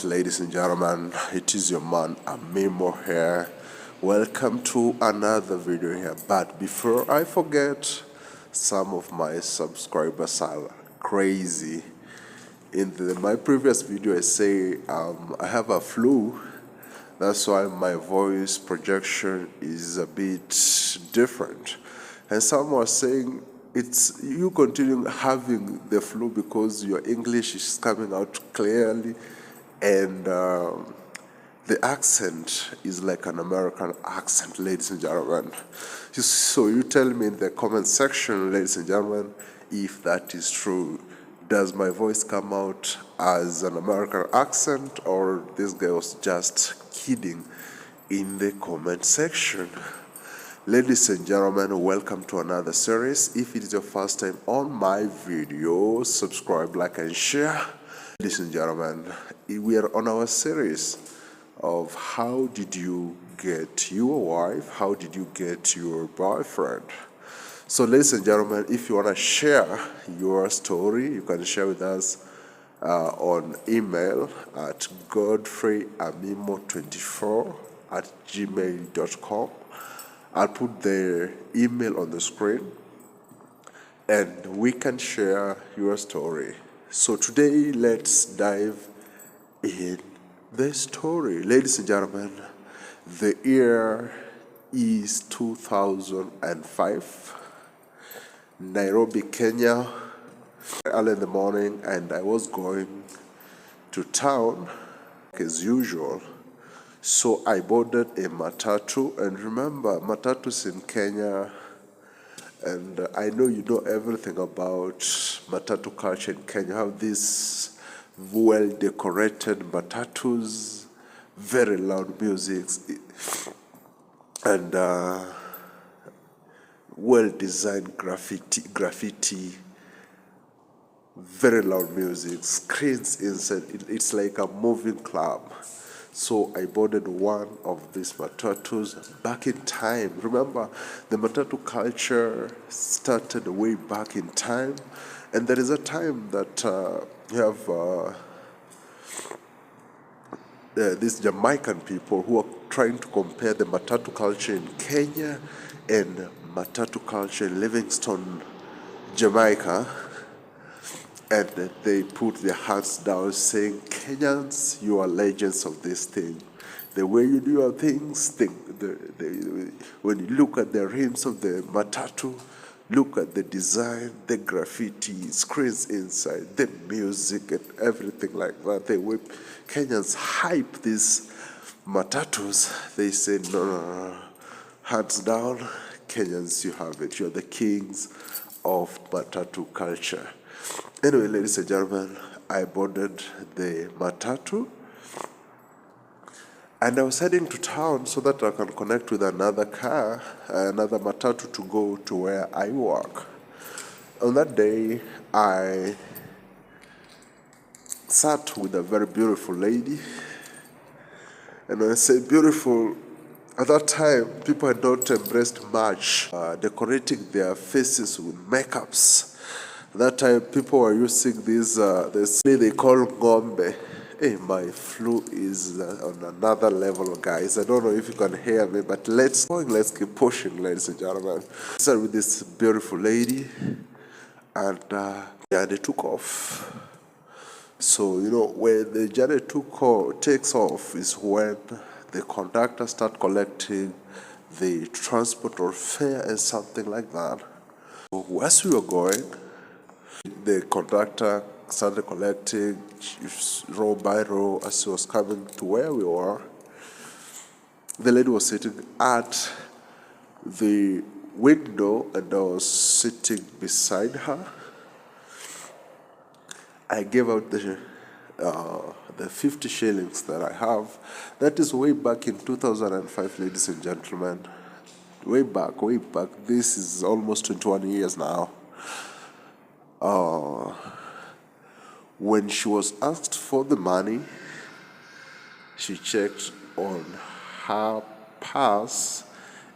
ladies and gentlemen, it is your man Amimo here. Welcome to another video here. But before I forget, some of my subscribers are crazy. In my previous video I say I have a flu. That's why my voice projection is a bit different. And some are saying it's you continue having the flu because your English is coming out clearly and the accent is like an American accent, ladies and gentlemen. So you tell me in the comment section, ladies and gentlemen, if that is true. Does my voice come out as an American accent, or this guy was just kidding? In the comment section. Ladies and gentlemen, welcome to another series. If it is your first time on my video, subscribe, like, and share. Ladies and gentlemen, we are on our series of how did you get your wife, how did you get your boyfriend. So ladies and gentlemen, if you want to share your story, you can share with us on email at godfreyamimo24@gmail.com. I'll put the email on the screen and we can share your story. So today, let's dive in the story. Ladies and gentlemen, the year is 2005, Nairobi, Kenya, early in the morning, and I was going to town as usual. So I boarded a Matatu, and remember, Matatus in Kenya, and I know you know everything about Matatu culture in Kenya. You have these well-decorated Matatus, very loud music, and well-designed graffiti, very loud music, screens inside. It's like a moving club. So I boarded one of these Matatus back in time. Remember, the Matatu culture started way back in time, and there is a time that you have these Jamaican people who are trying to compare the Matatu culture in Kenya and Matatu culture in Livingston, Jamaica, and they put their hands down saying, Kenyans, you are legends of this thing. The way you do your things, when you look at the rims of the Matatu, look at the design, the graffiti, screens inside, the music and everything like that. Kenyans hype these Matatus. They say, no, hands down, Kenyans, you have it. You're the kings of Matatu culture. Anyway, ladies and gentlemen, I boarded the Matatu and I was heading to town so that I can connect with another car, another Matatu to go to where I work. On that day, I sat with a very beautiful lady. And when I say beautiful, at that time, people had not embraced much, decorating their faces with makeups. At that time, people were using this they call ngombe. Hey, my flu is on another level, guys. I don't know if you can hear me, but let's keep pushing, ladies and gentlemen. I started with this beautiful lady, and they took off. So, you know, when the journey takes off is when the conductor start collecting the transport or fare and something like that. So as we were going, the conductor started collecting row by row as he was coming to where we were. The lady was sitting at the window and I was sitting beside her. I gave out the 50 shillings that I have. That is way back in 2005, ladies and gentlemen. Way back. This is almost 21 years now. When she was asked for the money, she checked on her purse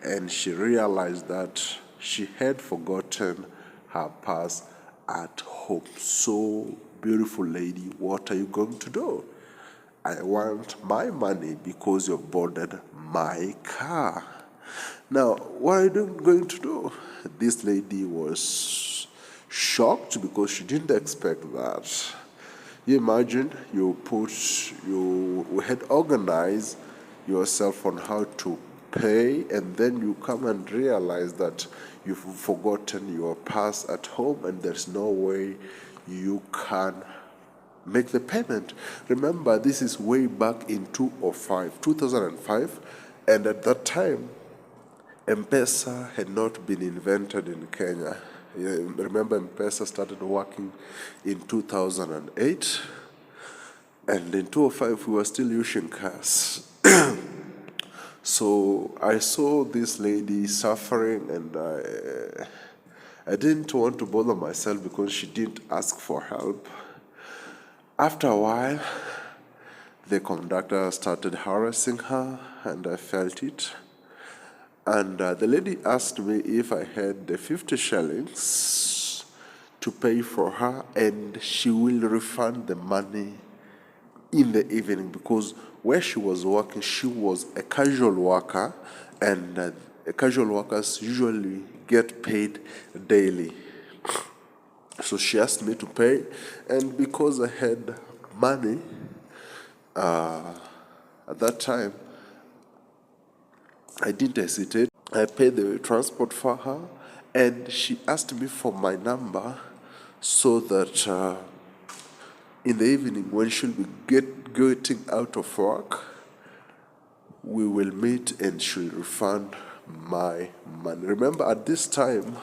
and she realized that she had forgotten her purse at home. So, beautiful lady, what are you going to do? I want my money because you've boarded my car. Now, what are you going to do? This lady was shocked because she didn't expect that. You imagine you had organized yourself on how to pay, and then you come and realize that you've forgotten your purse at home and there's no way you can make the payment. Remember, this is way back in 2005, and at that time, M-Pesa had not been invented in Kenya. Remember, M-Pesa started working in 2008, and in 2005 we were still using cash. So I saw this lady suffering, and I didn't want to bother myself because she didn't ask for help. After a while, the conductor started harassing her, and I felt it. And the lady asked me if I had the 50 shillings to pay for her, and she will refund the money in the evening, because where she was working, she was a casual worker, and casual workers usually get paid daily. So she asked me to pay, and because I had money at that time, I didn't hesitate. I paid the transport for her, and she asked me for my number so that in the evening, when she'll be getting out of work, we will meet and she'll refund my money. Remember, at this time,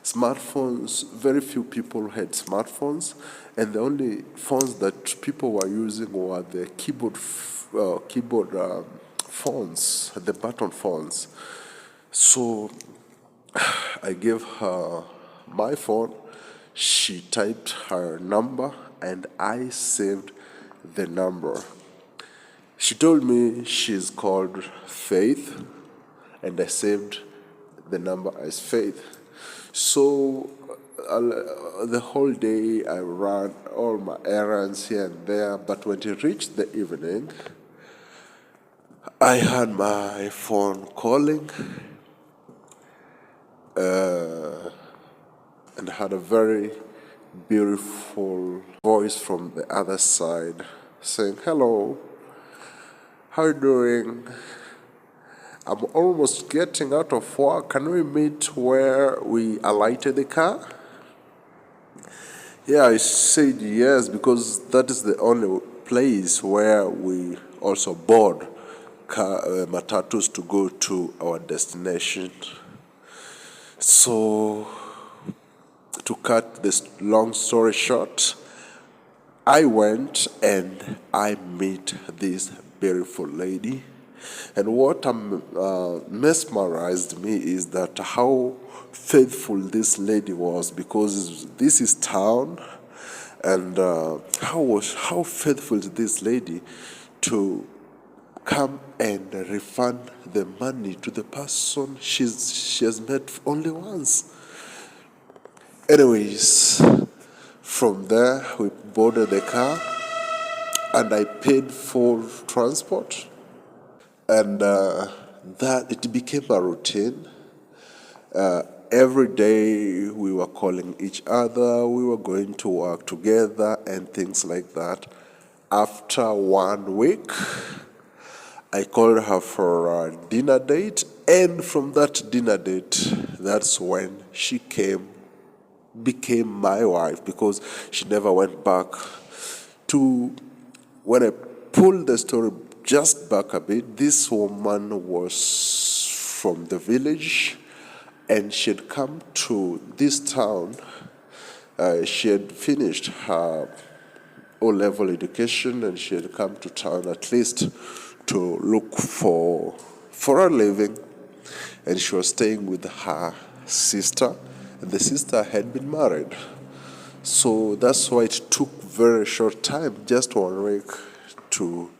smartphones, very few people had smartphones, and the only phones that people were using were the keyboard phones, the button phones. So I gave her my phone, she typed her number, and I saved the number. She told me she's called Faith, and I saved the number as Faith. So the whole day I ran all my errands here and there, but when it reached the evening, I had my phone calling, and had a very beautiful voice from the other side saying, "Hello, how are you doing? I'm almost getting out of work. Can we meet where we alighted the car?" Yeah, I said yes, because that is the only place where we also board Matatus to go to our destination. So, to cut this long story short, I went and I met this beautiful lady. And what mesmerized me is that how faithful this lady was, because this is town, and how faithful is this lady to come and refund the money to the person she has met only once. Anyways, from there we boarded the car, and I paid for transport, and that it became a routine. Every day we were calling each other, we were going to work together and things like that. After 1 week, I called her for a dinner date, and from that dinner date, that's when she became my wife, because she never went back to. When I pulled the story just back a bit, this woman was from the village, and she had come to this town. She had finished her O-level education, and she had come to town at least to look for a living, and she was staying with her sister, and the sister had been married. So that's why it took very short time, just 1 week, to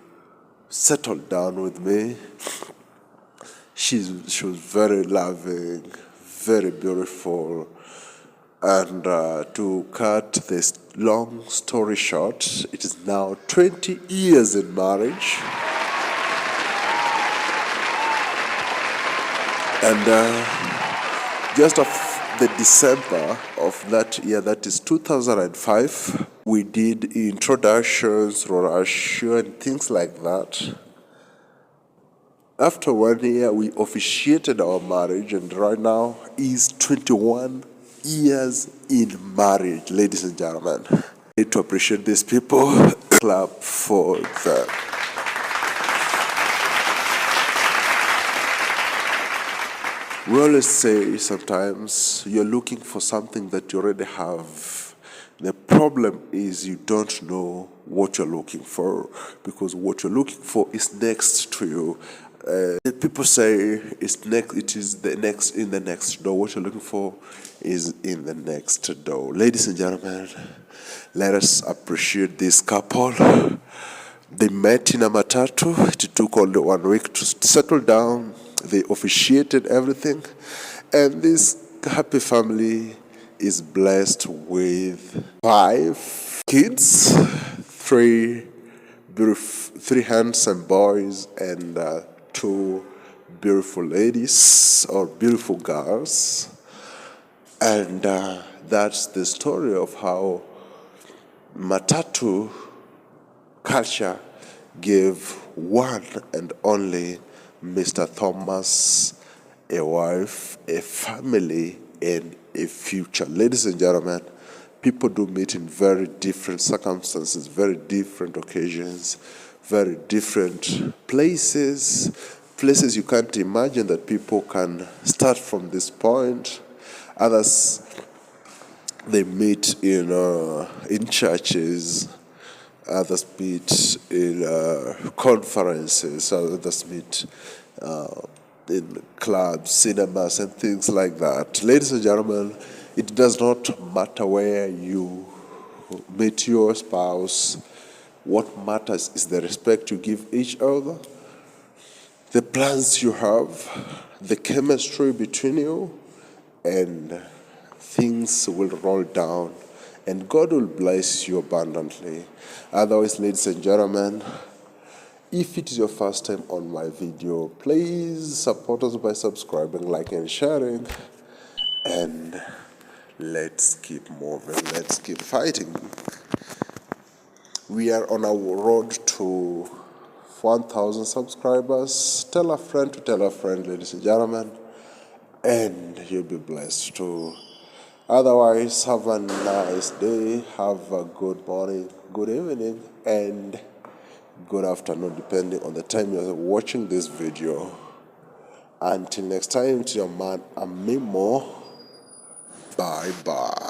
settle down with me. She was very loving, very beautiful, And to cut this long story short, it is now 20 years in marriage. And just of the December of that year, that is 2005, we did introductions, rorasho, and things like that. After 1 year, we officiated our marriage, and right now is 21 years in marriage, ladies and gentlemen. I need to appreciate these people. Clap for them. We always say sometimes you're looking for something that you already have. The problem is you don't know what you're looking for, because what you're looking for is next to you. People say it's next. It is the next in the next door. What you're looking for is in the next door. Ladies and gentlemen, let us appreciate this couple. They met in a Matatu. It took only 1 week to settle down. They officiated everything, and this happy family is blessed with 5 kids, 3 handsome boys, and 2 beautiful ladies or beautiful girls. And that's the story of how Matatu culture gave one and only Mr. Thomas a wife, a family, and a future. Ladies and gentlemen, people do meet in very different circumstances, very different occasions, very different places you can't imagine that people can start from this point. Others, they meet in churches, others meet in conferences, others meet in clubs, cinemas, and things like that. Ladies and gentlemen, it does not matter where you meet your spouse. What matters is the respect you give each other, the plans you have, the chemistry between you, and things will roll down, and God will bless you abundantly. Otherwise, ladies and gentlemen, if it is your first time on my video, please support us by subscribing, liking, and sharing. And let's keep moving. Let's keep fighting. We are on our road to 1,000 subscribers. Tell a friend to tell a friend, ladies and gentlemen, and you'll be blessed too. Otherwise, have a nice day, have a good morning, good evening, and good afternoon, depending on the time you're watching this video. Until next time, to your man, Amimo. Bye-bye.